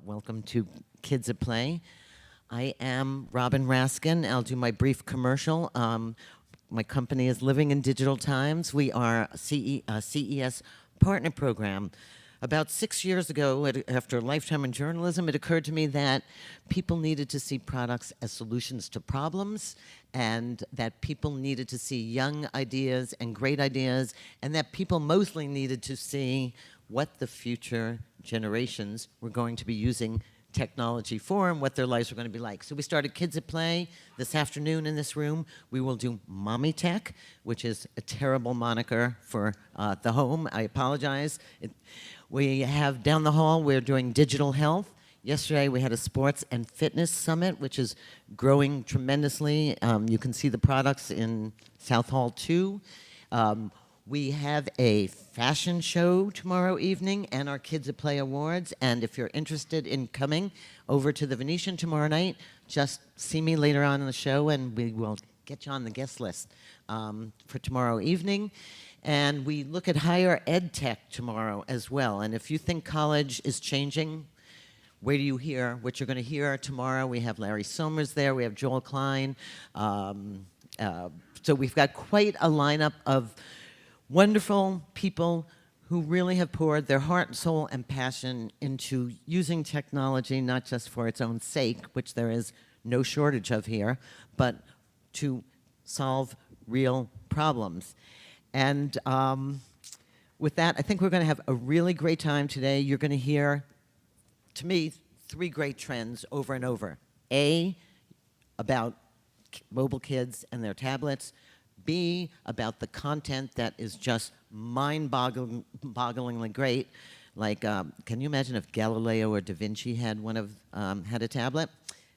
Welcome to Kids at Play. I am Robin Raskin. I'll do my brief commercial. My company is Living in Digital Times. We are a CES partner program. About 6 years ago, after a lifetime in journalism, it occurred to me that people needed to see products as solutions to problems, and that people needed to see young ideas and great ideas, and that people mostly needed to see what the future generations were going to be using technology for and what their lives were going to be like. So we started Kids at Play this afternoon in this room. We will do Mommy Tech, which is a terrible moniker for the home. I apologize. We have down the hall, we're doing digital health. Yesterday we had a sports and fitness summit, which is growing tremendously. You can see the products in South Hall 2. We have a fashion show tomorrow evening and our Kids at Play Awards. And if you're interested in coming over to the Venetian tomorrow night, just see me later on in the show and we will get you on the guest list for tomorrow evening. And we look at higher ed tech tomorrow as well. And if you think college is changing, wait till you hear what you're going to hear tomorrow. We have Larry Somers there. We have Joel Klein. So we've got quite a lineup of wonderful people who really have poured their heart and soul and passion into using technology, not just for its own sake, which there is no shortage of here, but to solve real problems. And with that, I think we're going to have a really great time today. You're going to hear, to me, 3 great trends over and over. A, about mobile kids and their tablets. B, about the content that is just mind-bogglingly great. Like, can you imagine if Galileo or Da Vinci had had a tablet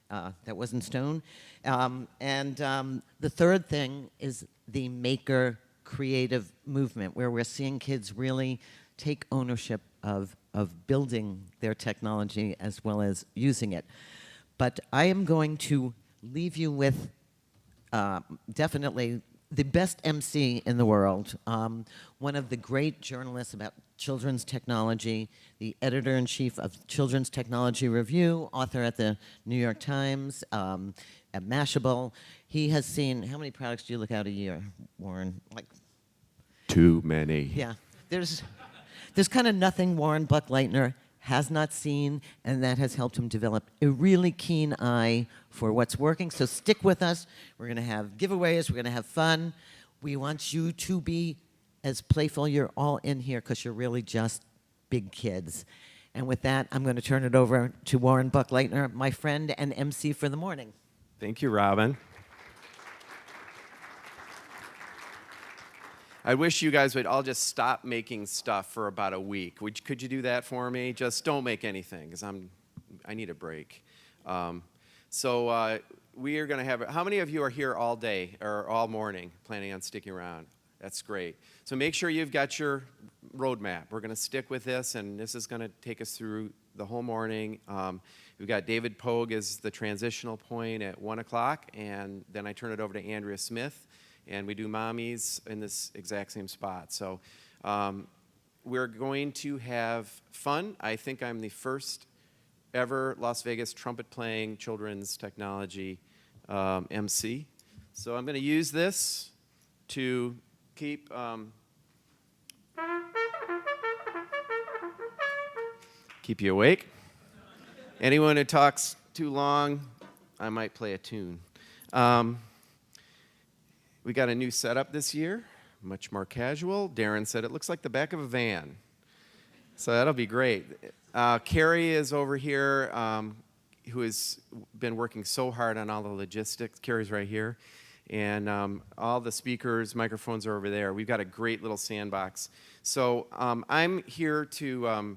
that wasn't stone? The third thing is the maker creative movement, where we're seeing kids really take ownership of building their technology as well as using it. But I am going to leave you with definitely the best MC in the world, one of the great journalists about children's technology, the editor-in-chief of Children's Technology Review, author at the New York Times, at Mashable. He has seen, how many products do you look out a year, Warren? Like, too many. Yeah. There's kind of nothing Warren Buckleitner has not seen, and that has helped him develop a really keen eye for what's working. So stick with us. We're going to have giveaways. We're going to have fun. We want you to be as playful. You're all in here because you're really just big kids. And with that, I'm going to turn it over to Warren Buckleitner, my friend and MC for the morning. Thank you, Robin. I wish you guys would all just stop making stuff for about a week. Could you do that for me? Just don't make anything, because I need a break. So we are going to have, how many of you are here all day or all morning planning on sticking around? That's great. So make sure you've got your roadmap. We're going to stick with this, and this is going to take us through the whole morning. We've got David Pogue as the transitional point at 1 o'clock, and then I turn it over to Andrea Smith, and we do mommies in this exact same spot. So we're going to have fun. I think I'm the first ever Las Vegas trumpet-playing children's technology MC. So I'm going to use this to keep you awake. Anyone who talks too long, I might play a tune. We got a new setup this year, much more casual. Darren said it looks like the back of a van. So that'll be great. Carrie is over here, who has been working so hard on all the logistics. Carrie's right here. And all the speakers, microphones are over there. We've got a great little sandbox. So I'm here to,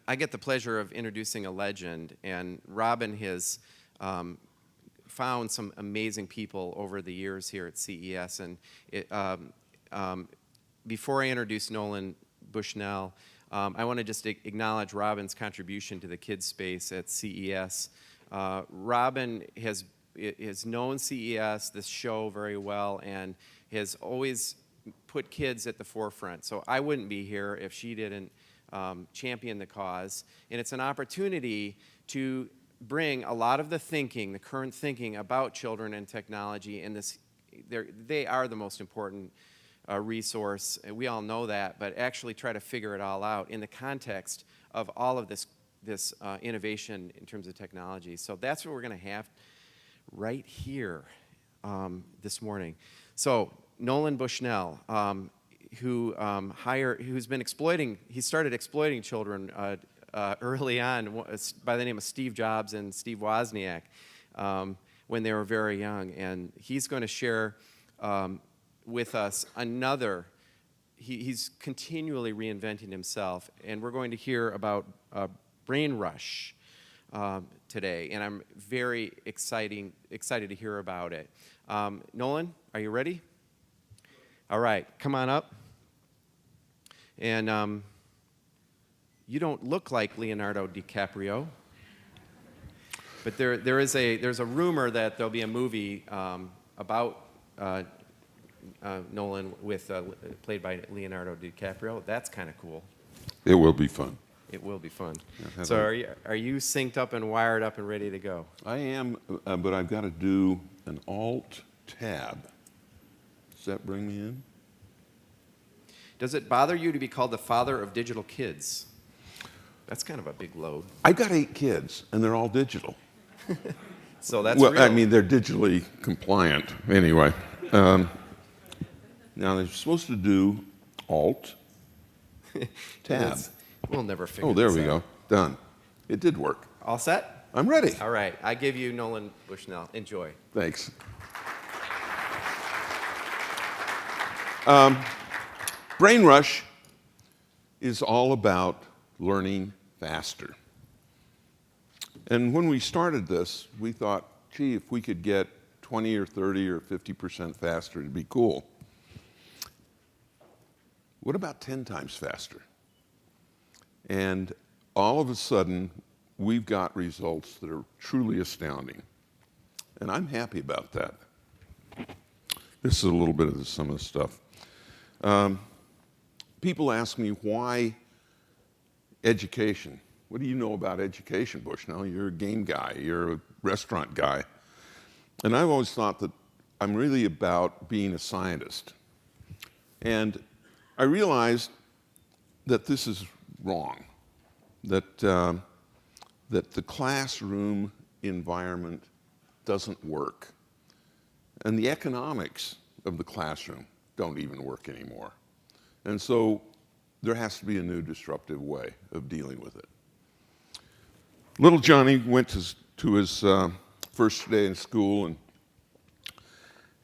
I get the pleasure of introducing a legend. And Robin has found some amazing people over the years here at CES. And before I introduce Nolan Bushnell, I want to just acknowledge Robin's contribution to the kids space at CES. Robin has known CES, this show, very well, and has always put kids at the forefront. So I wouldn't be here if she didn't champion the cause. And it's an opportunity to bring a lot of the thinking, the current thinking about children and technology, and they are the most important resource, and we all know that, but actually try to figure it all out in the context of all of this innovation in terms of technology. So that's what we're going to have right here this morning. So Nolan Bushnell, who's been he started exploiting children early on by the name of Steve Jobs and Steve Wozniak when they were very young, and he's going to share with us he's continually reinventing himself, and we're going to hear about Brainrush today, and I'm very excited to hear about it. Nolan, are you ready? All right, come on up. And you don't look like Leonardo DiCaprio, but there's a rumor that there'll be a movie about Nolan played by Leonardo DiCaprio. That's kind of cool. It will be fun. It will be fun. Yeah, So are you synced up and wired up and ready to go? I am, but I've got to do an Alt-Tab. Does that bring me in? Does it bother you to be called the father of digital kids? That's kind of a big load. I've got 8 kids, and they're all digital. So that's well, real. I mean, they're digitally compliant anyway. Now, they're supposed to do Alt-Tab. We'll never figure Oh, there this we out. go. Done. It did work. All set? I'm ready. All right. I give you Nolan Bushnell. Enjoy. Thanks. Brainrush is all about learning faster. And when we started this, we thought, gee, if we could get 20 or 30 or 50% faster, it'd be cool. What about 10 times faster? And all of a sudden, we've got results that are truly astounding. And I'm happy about that. This is a little bit of some of the stuff. People ask me, why education? What do you know about education, Bushnell? You're a game guy. You're a restaurant guy. And I've always thought that I'm really about being a scientist. And I realized that this is wrong, that the classroom environment doesn't work. And the economics of the classroom don't even work anymore. And so there has to be a new disruptive way of dealing with it. Little Johnny went to his first day in school,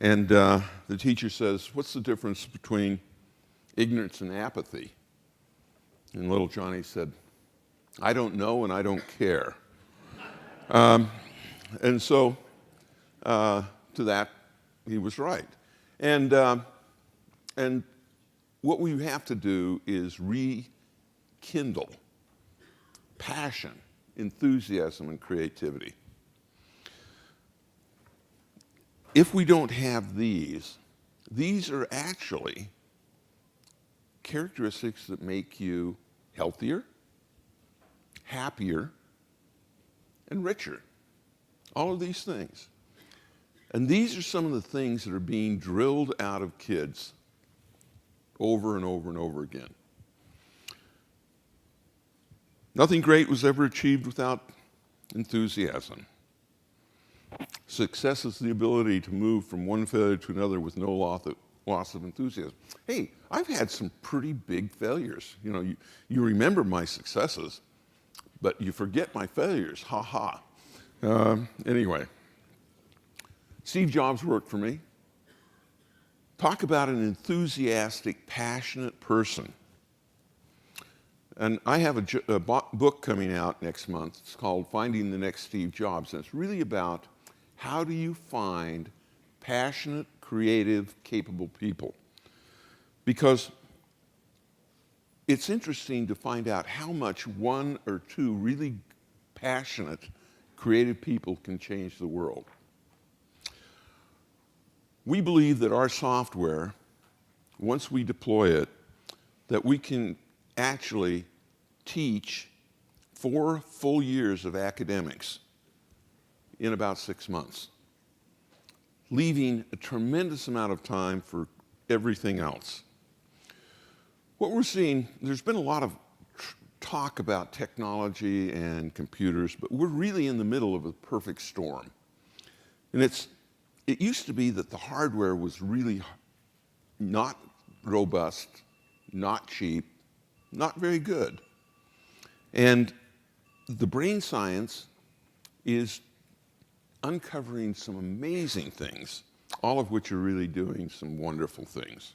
and the teacher says, "What's the difference between ignorance and apathy?" And little Johnny said, "I don't know and I don't care." And so to that, he was right. And what we have to do is rekindle passion, enthusiasm, and creativity. If we don't have these are actually characteristics that make you healthier, happier, and richer. All of these things. And these are some of the things that are being drilled out of kids over and over and over again. Nothing great was ever achieved without enthusiasm. Success is the ability to move from one failure to another with no loss of enthusiasm. Hey, I've had some pretty big failures. You know, you remember my successes, but you forget my failures. Ha ha. Anyway, Steve Jobs worked for me. Talk about an enthusiastic, passionate person. And I have a book coming out next month. It's called Finding the Next Steve Jobs. And it's really about how do you find passionate, creative, capable people. Because it's interesting to find out how much one or two really passionate, creative people can change the world. We believe that our software, once we deploy it, that we can actually teach 4 full years of academics in about 6 months, leaving a tremendous amount of time for everything else. What we're seeing, there's been a lot of talk about technology and computers, but we're really in the middle of a perfect storm. And it used to be that the hardware was really not robust, not cheap, not very good. And the brain science is uncovering some amazing things, all of which are really doing some wonderful things.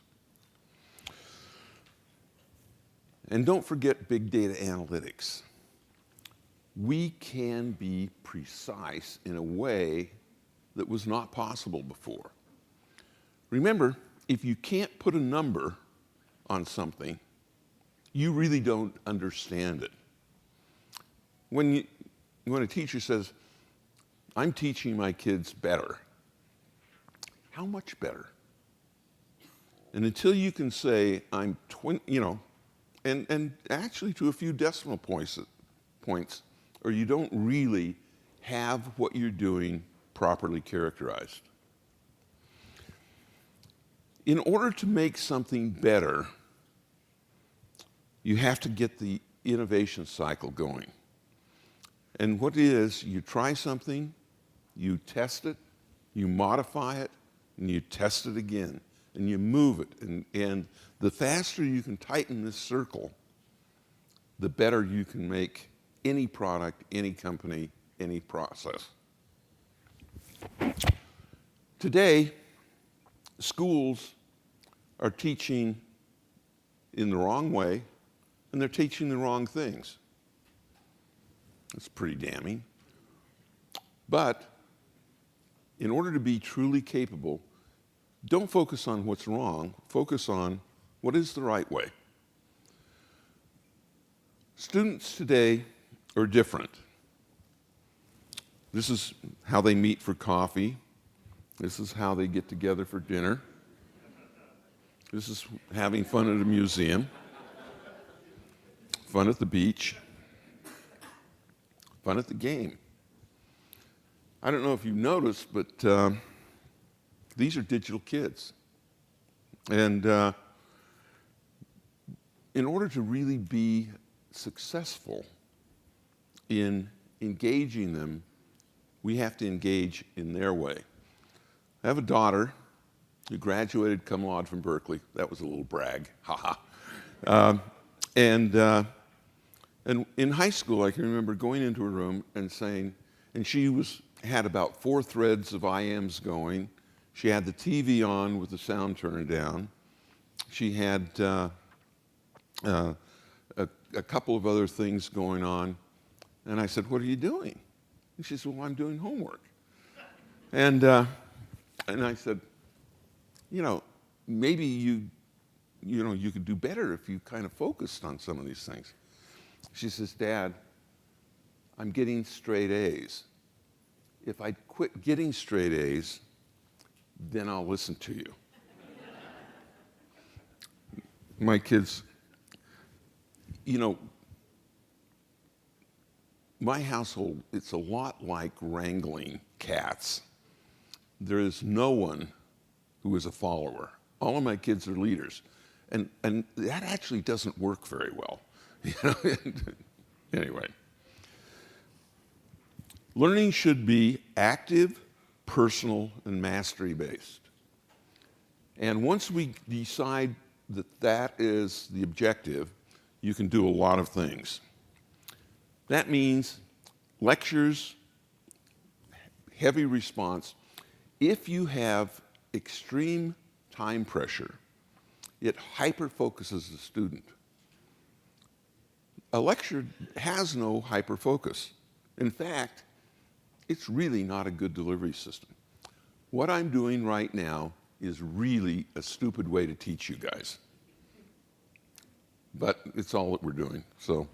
And don't forget big data analytics. We can be precise in a way that was not possible before. Remember, if you can't put a number on something, you really don't understand it. When a teacher says, I'm teaching my kids better, how much better? And until you can say, I'm and actually to a few decimal points, or you don't really have what you're doing properly characterized. In order to make something better, you have to get the innovation cycle going. And what it is, you try something, you test it, you modify it, and you test it again, and you move it. And the faster you can tighten this circle, the better you can make any product, any company, any process. Today, schools are teaching in the wrong way, and they're teaching the wrong things. It's pretty damning. But in order to be truly capable, don't focus on what's wrong, focus on what is the right way. Students today are different. This is how they meet for coffee. This is how they get together for dinner. This is having fun at a museum, fun at the beach, fun at the game. I don't know if you've noticed, but these are digital kids. And in order to really be successful in engaging them, we have to engage in their way. I have a daughter who graduated cum laude from Berkeley. That was a little brag, haha. And in high school, I can remember going into a room and saying, and she had about 4 threads of IMs going. She had the TV on with the sound turned down. She had a couple of other things going on. And I said, what are you doing? And she said, well, I'm doing homework. And I said, maybe you could do better if you kind of focused on some of these things. She says, Dad, I'm getting straight A's. If I quit getting straight A's, then I'll listen to you. My kids, my household, it's a lot like wrangling cats. There is no one who is a follower. All of my kids are leaders. And that actually doesn't work very well. Anyway. Learning should be active, personal, and mastery-based. And once we decide that that is the objective, you can do a lot of things. That means lectures, heavy response. If you have extreme time pressure, it hyper-focuses the student. A lecture has no hyper-focus. In fact, it's really not a good delivery system. What I'm doing right now is really a stupid way to teach you guys. But it's all that we're doing. So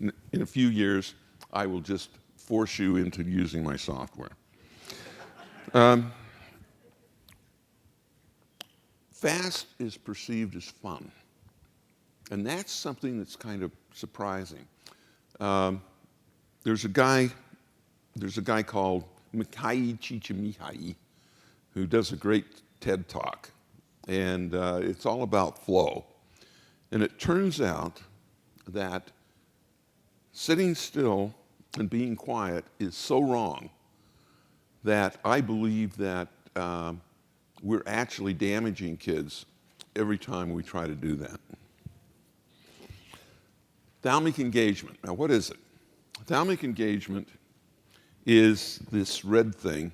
in a few years, I will just force you into using my software. Fast is perceived as fun. And that's something that's kind of surprising. There's a guy called Mikhail Csikszentmihalyi who does a great TED Talk, and it's all about flow. And it turns out that sitting still and being quiet is so wrong that I believe that we're actually damaging kids every time we try to do that. Thalamic engagement. Now, what is it? Thalamic engagement is this red thing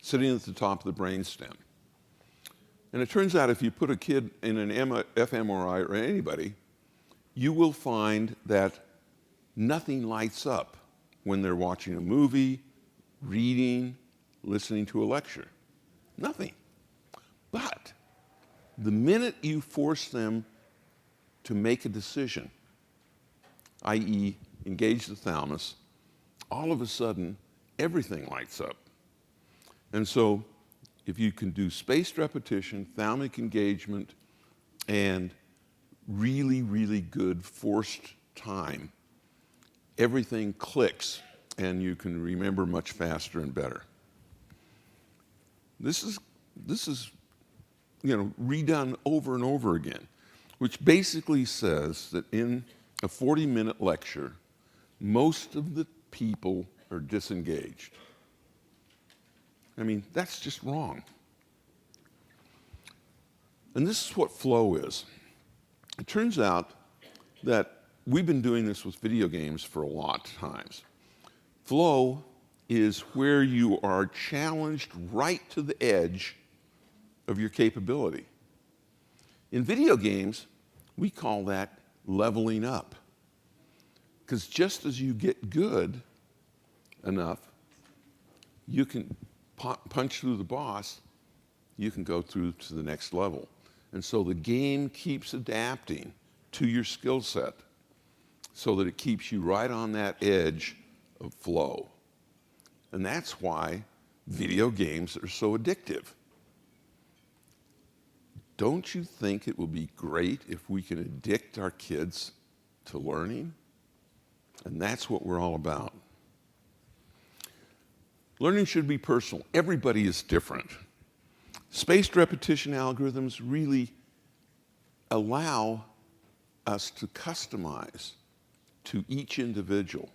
sitting at the top of the brainstem. And it turns out if you put a kid in an fMRI or anybody, you will find that nothing lights up when they're watching a movie, reading, listening to a lecture. Nothing. But the minute you force them to make a decision, i.e., engage the thalamus, all of a sudden, everything lights up. And so, if you can do spaced repetition, thalamic engagement, and really, really good forced time, everything clicks, and you can remember much faster and better. This is redone over and over again, which basically says that in a 40-minute lecture, most of the people are disengaged. I mean, that's just wrong. And this is what flow is. It turns out that we've been doing this with video games for a lot of times. Flow is where you are challenged right to the edge of your capability. In video games, we call that leveling up. Because just as you get good enough, you can punch through the boss, you can go through to the next level. And so the game keeps adapting to your skill set so that it keeps you right on that edge of flow. And that's why video games are so addictive. Don't you think it would be great if we could addict our kids to learning? And that's what we're all about. Learning should be personal. Everybody is different. Spaced repetition algorithms really allow us to customize to each individual.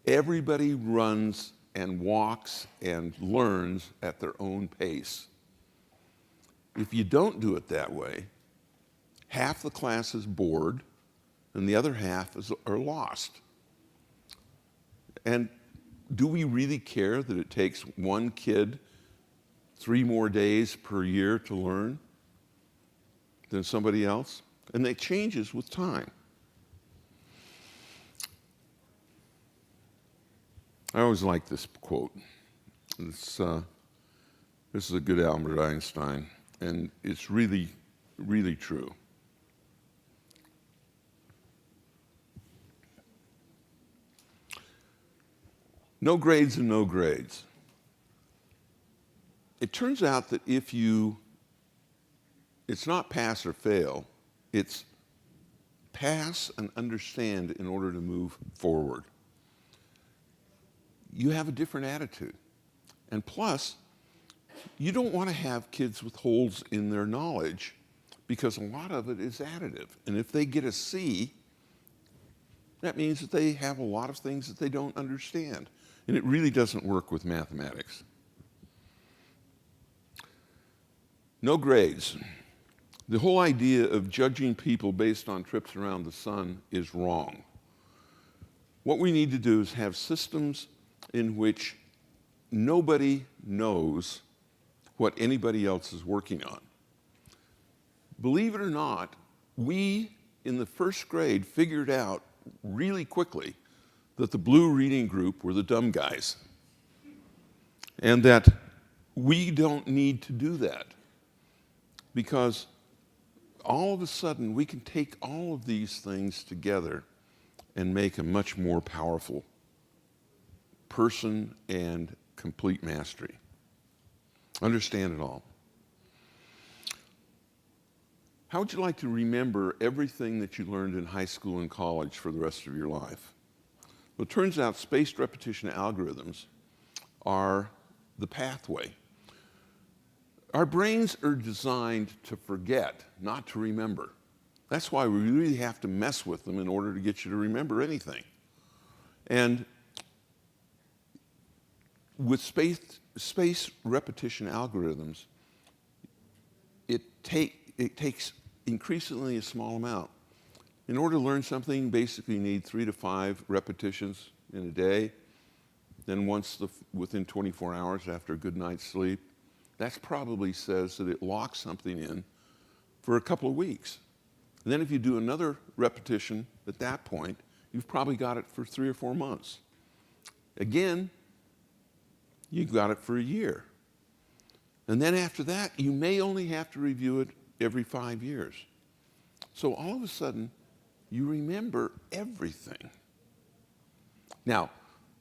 Everybody runs and walks and learns at their own pace. If you don't do it that way, half the class is bored and the other half are lost. And do we really care that it takes one kid 3 more days per year to learn than somebody else? And it changes with time. I always like this quote. This is a good Albert Einstein, and it's really, really true. No grades and no grades. It turns out that it's not pass or fail, it's pass and understand in order to move forward. You have a different attitude. And plus, you don't want to have kids with holes in their knowledge because a lot of it is additive. And if they get a C, that means that they have a lot of things that they don't understand. And it really doesn't work with mathematics. No grades. The whole idea of judging people based on trips around the sun is wrong. What we need to do is have systems in which nobody knows what anybody else is working on. Believe it or not, we in the first grade figured out really quickly that the blue reading group were the dumb guys, and that we don't need to do that because all of a sudden we can take all of these things together and make a much more powerful person and complete mastery. Understand it all. How would you like to remember everything that you learned in high school and college for the rest of your life? Well, it turns out spaced repetition algorithms are the pathway. Our brains are designed to forget, not to remember. That's why we really have to mess with them in order to get you to remember anything. And with space repetition algorithms, it takes increasingly a small amount. In order to learn something, basically you need 3 to 5 repetitions in a day. Then within 24 hours after a good night's sleep, that probably says that it locks something in for a couple of weeks. And then if you do another repetition at that point, you've probably got it for 3 or 4 months. Again, you've got it for a year. And then after that, you may only have to review it every 5 years. So all of a sudden, you remember everything. Now,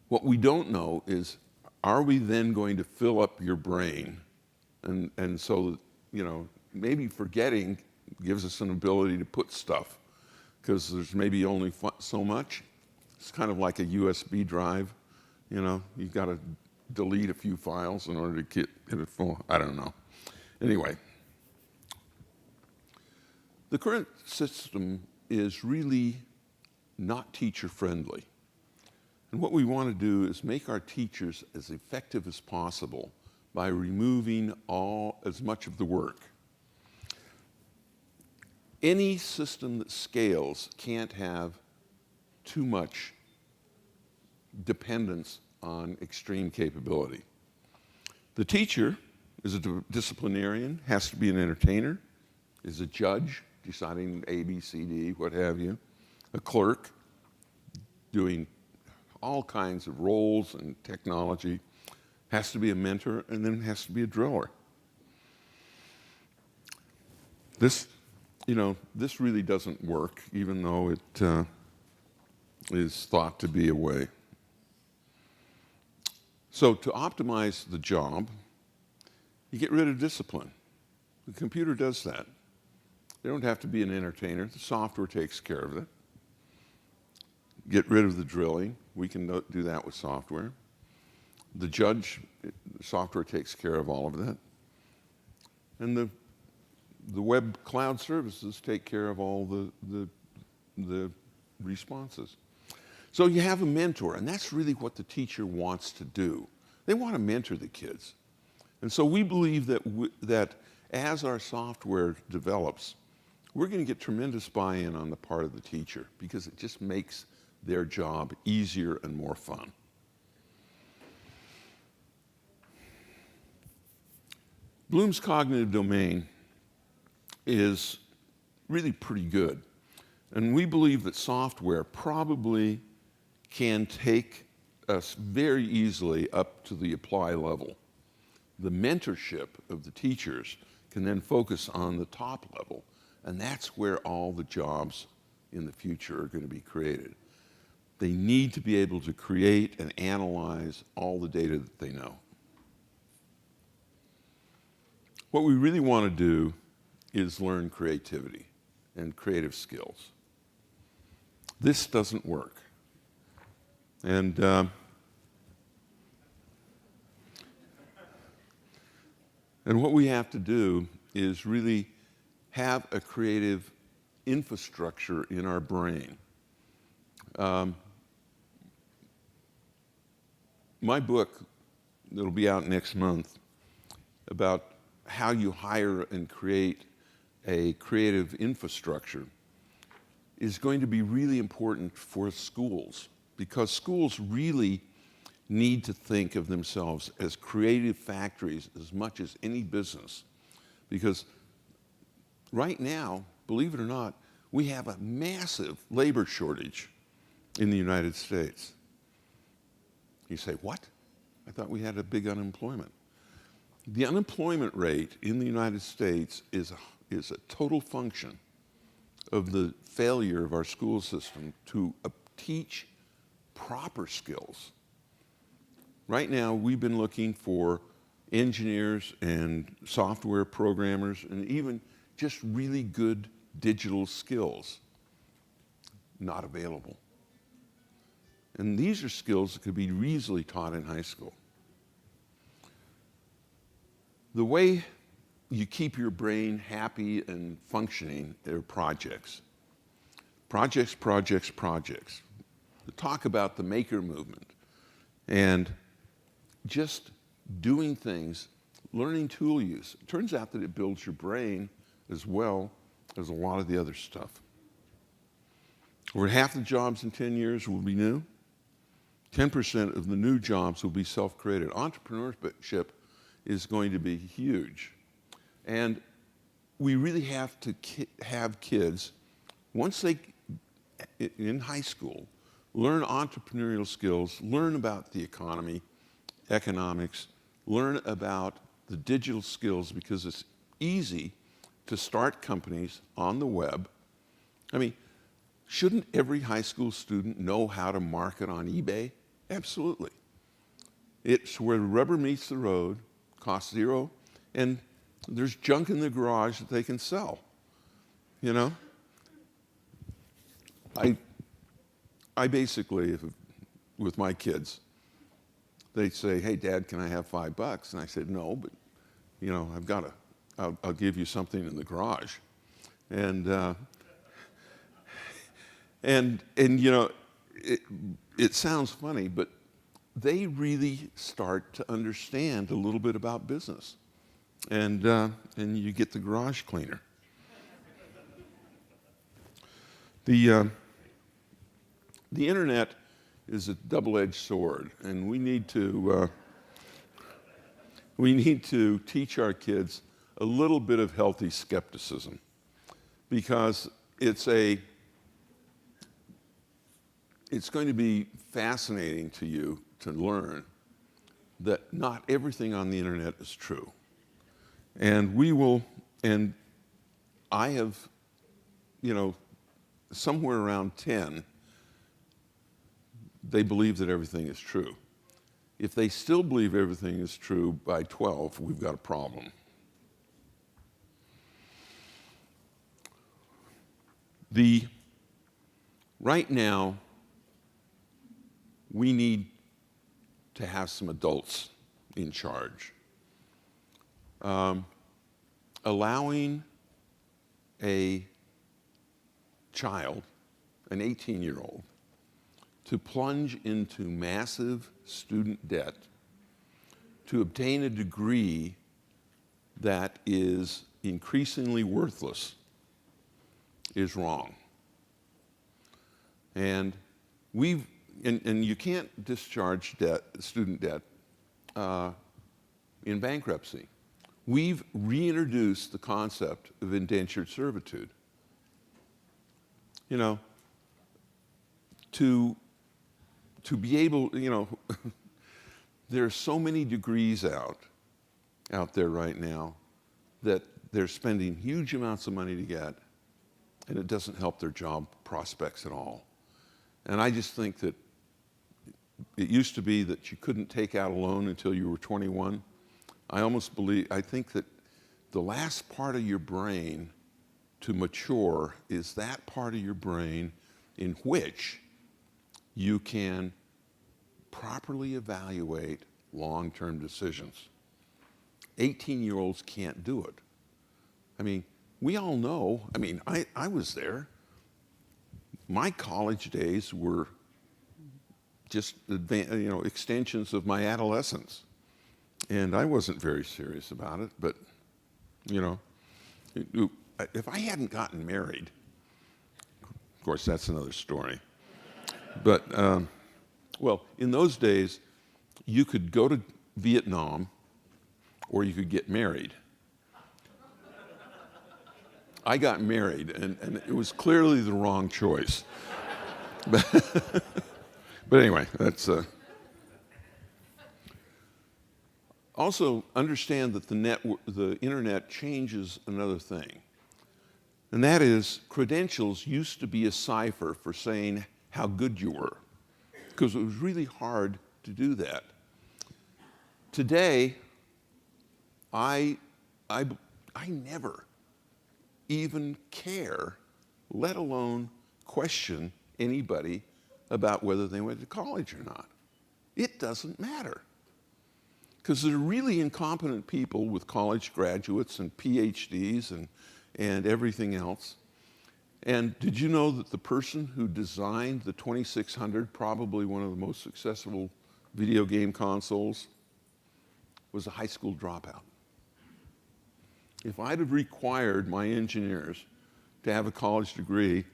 what we don't know is, are we then going to fill up your brain? And so, you know, maybe forgetting gives us an ability to put stuff, because there's maybe only so much. It's kind of like a USB drive. You know, you've got to delete a few files in order to get it full. I don't know. Anyway, the current system is really not teacher-friendly. And what we want to do is make our teachers as effective as possible by removing as much of the work. Any system that scales can't have too much dependence on extreme capability. The teacher is a disciplinarian, has to be an entertainer, is a judge, deciding A, B, C, D, what have you, a clerk, doing all kinds of roles and technology, has to be a mentor, and then has to be a driller. This really doesn't work, even though it is thought to be a way. So to optimize the job, you get rid of discipline. The computer does that. They don't have to be an entertainer. The software takes care of it. Get rid of the drilling. We can do that with software. The software takes care of all of that. And the web cloud services take care of all the responses. So you have a mentor, and that's really what the teacher wants to do. They want to mentor the kids. And so we believe that as our software develops, we're going to get tremendous buy-in on the part of the teacher, because it just makes their job easier and more fun. Bloom's cognitive domain is really pretty good. And we believe that software probably can take us very easily up to the apply level. The mentorship of the teachers can then focus on the top level, and that's where all the jobs in the future are going to be created. They need to be able to create and analyze all the data that they know. What we really want to do is learn creativity and creative skills. This doesn't work. And what we have to do is really have a creative infrastructure in our brain. My book, that'll be out next month, about how you hire and create a creative infrastructure, is going to be really important for schools, because schools really need to think of themselves as creative factories as much as any business. Because right now, believe it or not, we have a massive labor shortage in the United States. You say, what? I thought we had a big unemployment. The unemployment rate in the United States is a total function of the failure of our school system to teach proper skills. Right now, we've been looking for engineers and software programmers and even just really good digital skills. Not available. And these are skills that could be easily taught in high school. The way you keep your brain happy and functioning are projects. Projects, projects, projects. Talk about the maker movement and just doing things, learning tool use. It turns out that it builds your brain as well as a lot of the other stuff. Over half the jobs in 10 years will be new. 10% of the new jobs will be self-created. Entrepreneurship is going to be huge. And we really have to have kids, once they, in high school, learn entrepreneurial skills, learn about the economy, economics, learn about the digital skills, because it's easy to start companies on the web. I mean, shouldn't every high school student know how to market on eBay? Absolutely. It's where the rubber meets the road, costs zero, and there's junk in the garage that they can sell. You know? I basically, with my kids, they'd say, "Hey, Dad, can I have $5?" And I said, "No, but, you know, I'll give you something in the garage." And you know, it sounds funny, but they really start to understand a little bit about business. And you get the garage cleaner. The internet is a double-edged sword, and we need to teach our kids a little bit of healthy skepticism, because it's going to be fascinating to you to learn that not everything on the internet is true. And I have, you know, somewhere around 10, they believe that everything is true. If they still believe everything is true by 12, we've got a problem. Right now, we need to have some adults in charge. Allowing a child, an 18-year-old, to plunge into massive student debt to obtain a degree that is increasingly worthless is wrong. And you can't discharge student debt in bankruptcy. We've reintroduced the concept of indentured servitude. You know, to be able, you know, there are so many degrees out there right now that they're spending huge amounts of money to get, and it doesn't help their job prospects at all. And I just think that it used to be that you couldn't take out a loan until you were 21. I think that the last part of your brain to mature is that part of your brain in which you can properly evaluate long-term decisions. 18-year-olds can't do it. I mean, we all know, I mean, I was there. My college days were just extensions of my adolescence. And I wasn't very serious about it, but, you know, if I hadn't gotten married, of course, that's another story. But, well, in those days, you could go to Vietnam or you could get married. I got married, and it was clearly the wrong choice. But anyway, that's... Also, understand that the internet changes another thing. And that is, credentials used to be a cipher for saying how good you were, because it was really hard to do that. Today, I never even care, let alone question anybody about whether they went to college or not. It doesn't matter. Because there are really incompetent people with college graduates and PhDs and everything else. And did you know that the person who designed the 2600, probably one of the most successful video game consoles, was a high school dropout? If I'd have required my engineers to have a college degree,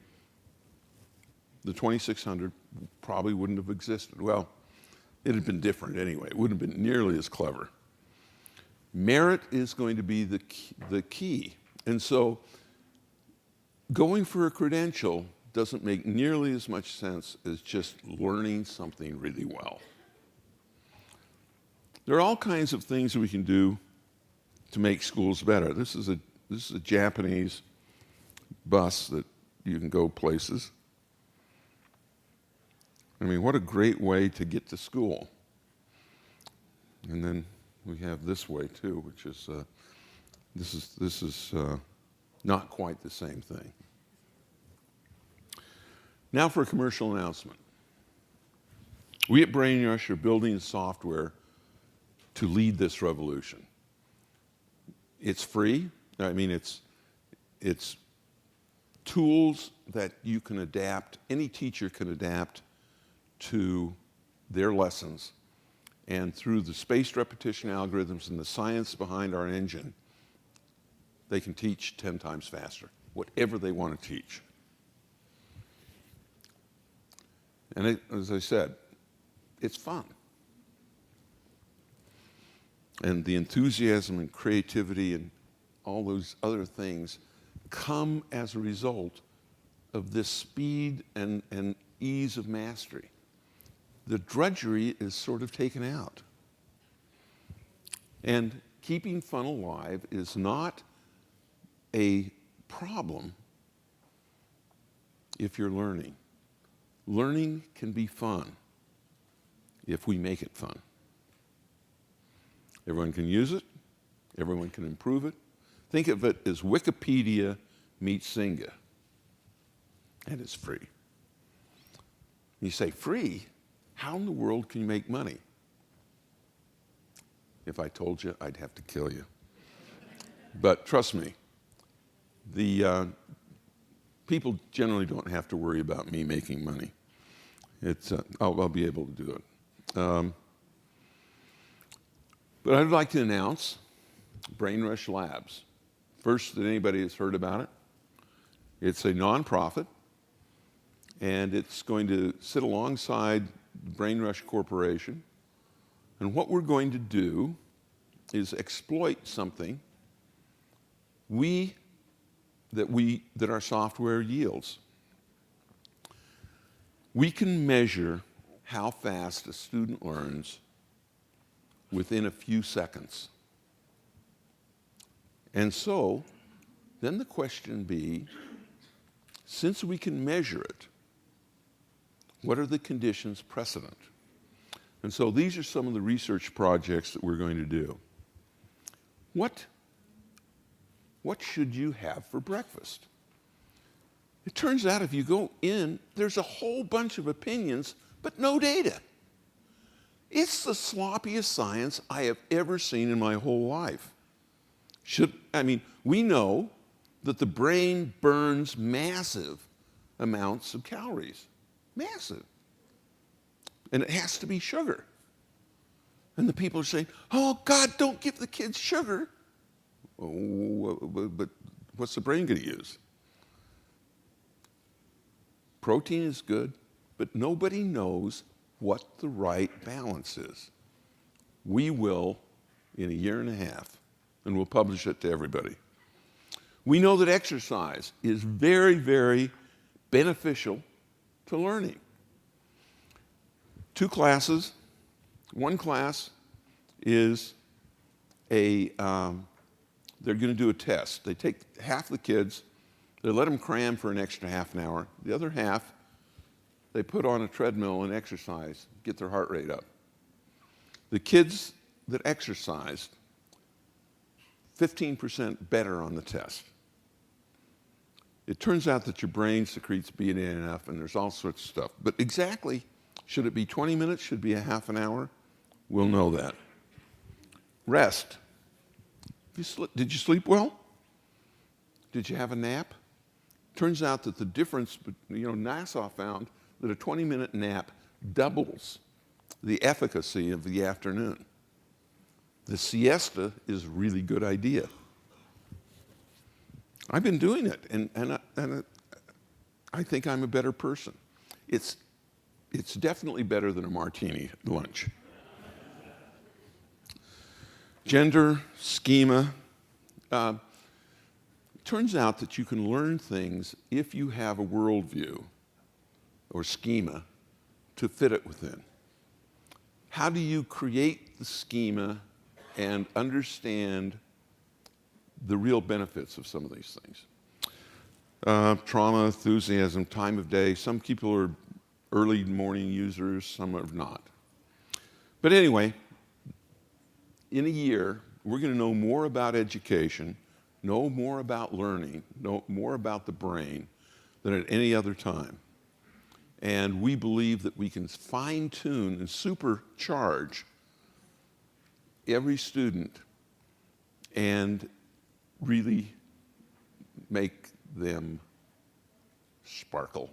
the 2600 probably wouldn't have existed. Well, it had been different anyway. It wouldn't have been nearly as clever. Merit is going to be the key. And so going for a credential doesn't make nearly as much sense as just learning something really well. There are all kinds of things that we can do to make schools better. This is a Japanese bus that you can go places. I mean, what a great way to get to school. And then we have this way too, which is this is not quite the same thing. Now for a commercial announcement. We at Brainrush are building software to lead this revolution. It's free. I mean, it's tools that you can adapt, any teacher can adapt to their lessons. And through the spaced repetition algorithms and the science behind our engine, they can teach 10 times faster, whatever they want to teach. And as I said, it's fun. And the enthusiasm and creativity and all those other things come as a result of this speed and ease of mastery. The drudgery is sort of taken out. And keeping fun alive is not a problem if you're learning. Learning can be fun if we make it fun. Everyone can use it. Everyone can improve it. Think of it as Wikipedia meets Zynga. And it's free. You say, free? How in the world can you make money? If I told you, I'd have to kill you. But trust me, the people generally don't have to worry about me making money. I'll be able to do it. But I'd like to announce Brainrush Labs. First that anybody has heard about it. It's a nonprofit, and it's going to sit alongside Brainrush Corporation. And what we're going to do is exploit something that our software yields. We can measure how fast a student learns within a few seconds. And so, then the question be, since we can measure it, what are the conditions precedent? And so these are some of the research projects that we're going to do. What should you have for breakfast? It turns out if you go in, there's a whole bunch of opinions, but no data. It's the sloppiest science I have ever seen in my whole life. We know that the brain burns massive amounts of calories. Massive. And it has to be sugar. And the people are saying, oh, God, don't give the kids sugar. Oh, but what's the brain going to use? Protein is good, but nobody knows what the right balance is. We will in a year and a half, and we'll publish it to everybody. We know that exercise is very, very beneficial to learning. 2 classes. One class is they're going to do a test. They take half the kids, they let them cram for an extra half an hour. The other half, they put on a treadmill and exercise, get their heart rate up. The kids that exercised, 15% better on the test. It turns out that your brain secretes BDNF, and there's all sorts of stuff. But exactly, should it be 20 minutes? Should it be a half an hour? We'll know that. Rest. Did you sleep well? Did you have a nap? Turns out that the difference, NASA found that a 20-minute nap doubles the efficacy of the afternoon. The siesta is a really good idea. I've been doing it, and I think I'm a better person. It's definitely better than a martini at lunch. Gender, schema. Turns out that you can learn things if you have a worldview or schema to fit it within. How do you create the schema and understand the real benefits of some of these things? Trauma, enthusiasm, time of day. Some people are early morning users, some are not. But anyway, in a year, we're going to know more about education, know more about learning, know more about the brain than at any other time. And we believe that we can fine-tune and supercharge every student and really make them sparkle,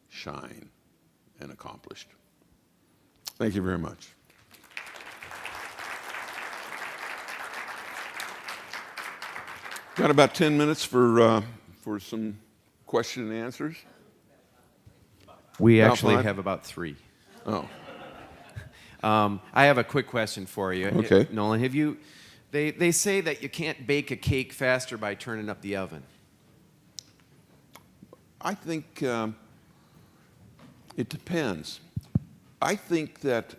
shine, and accomplished. Thank you very much. Got about 10 minutes for some question and answers. We About actually 5? have about 3. Oh, I have a quick question for you. Okay. Nolan, they say that you can't bake a cake faster by turning up the oven. I think it depends. I think that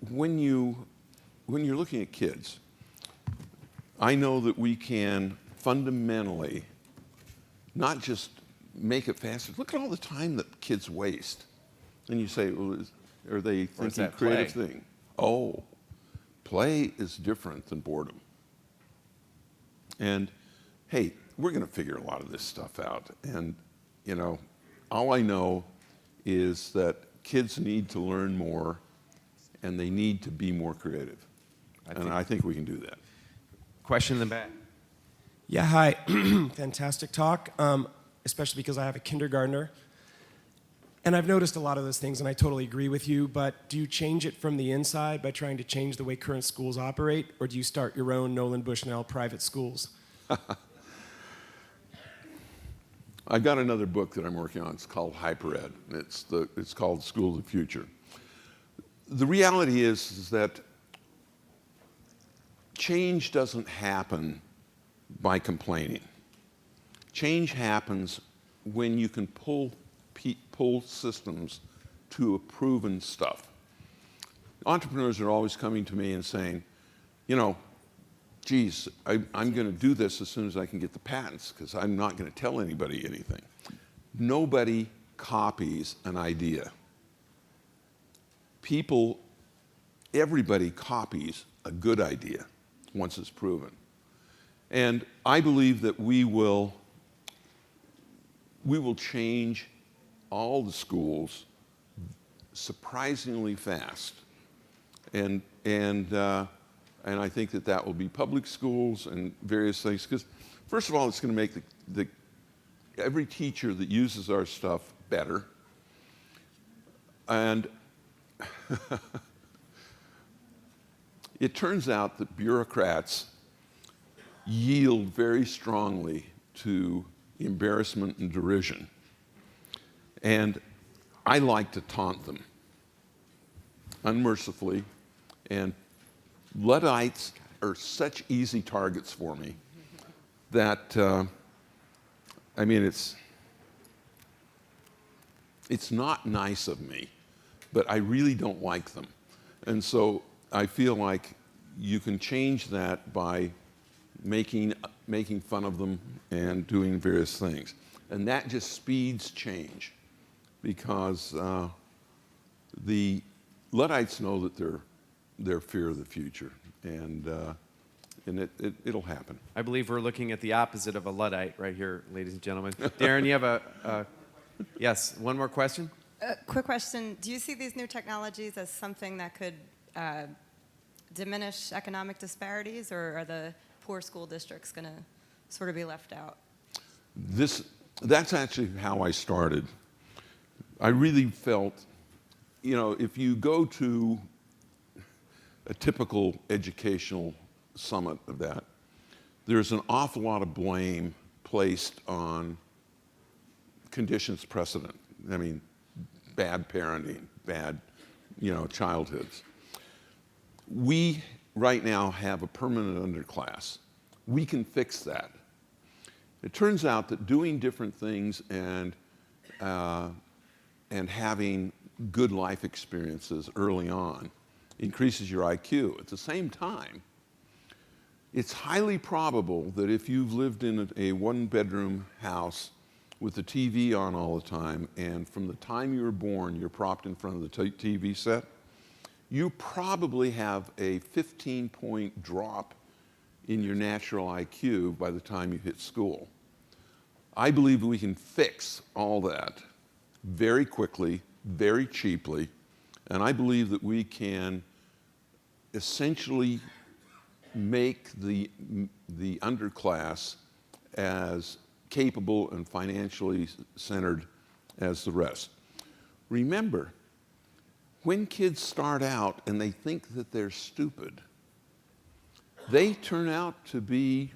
when you're looking at kids, I know that we can fundamentally not just make it faster. Look at all the time that kids waste. And you say, well, are they thinking creative thing? Oh, play is different than boredom. And hey, we're going to figure a lot of this stuff out. And, all I know is that kids need to learn more and they need to be more creative. I think we can do that. Question in the back. Yeah, hi. Fantastic talk, especially because I have a kindergartner. And I've noticed a lot of those things, and I totally agree with you, but do you change it from the inside by trying to change the way current schools operate, or do you start your own Nolan Bushnell private schools? I've got another book that I'm working on. It's called HyperEd. It's called School of the Future. The reality is that change doesn't happen by complaining. Change happens when you can pull systems to a proven stuff. Entrepreneurs are always coming to me and saying, geez, I'm going to do this as soon as I can get the patents because I'm not going to tell anybody anything. Nobody copies an idea. Everybody copies a good idea once it's proven. And I believe that we will change all the schools surprisingly fast. And I think that will be public schools and various things. Because first of all, it's going to make every teacher that uses our stuff better. And it turns out that bureaucrats yield very strongly to embarrassment and derision. And I like to taunt them unmercifully. And Luddites are such easy targets for me that, it's not nice of me, but I really don't like them. And so I feel like you can change that by making fun of them and doing various things. And that just speeds change because the Luddites know that they're fear of the future. And and it'll happen. I believe we're looking at the opposite of a Luddite right here, ladies and gentlemen. Darren, you have yes, one more question? Quick question. Do you see these new technologies as something that could diminish economic disparities, or are the poor school districts going to sort of be left out? That's actually how I started. I really felt, if you go to a typical educational summit of that, there's an awful lot of blame placed on conditions precedent. I mean, bad parenting, bad, childhoods. We right now have a permanent underclass. We can fix that. It turns out that doing different things and having good life experiences early on increases your IQ. At the same time, it's highly probable that if you've lived in a one-bedroom house with the TV on all the time, and from the time you were born, you're propped in front of the TV set, you probably have a 15-point drop in your natural IQ by the time you hit school. I believe we can fix all that very quickly, very cheaply, and I believe that we can essentially make the underclass as capable and financially centered as the rest. Remember, when kids start out and they think that they're stupid, they turn out to be,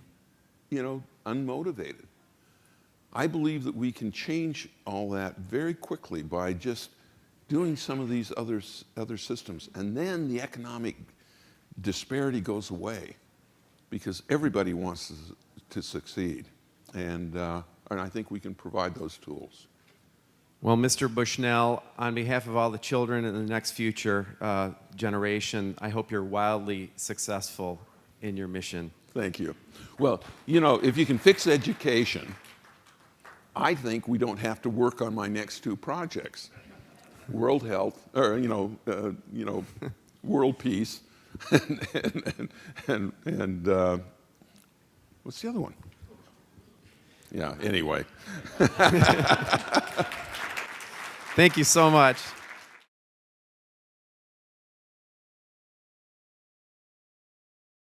unmotivated. I believe that we can change all that very quickly by just doing some of these other systems. And then the economic disparity goes away because everybody wants to succeed. And I think we can provide those tools. Well, Mr. Bushnell, on behalf of all the children in the next future generation, I hope you're wildly successful in your mission. Thank you. Well, if you can fix education, I think we don't have to work on my next two projects. World health, or, world peace, and what's the other one? Yeah, anyway. Thank you so much.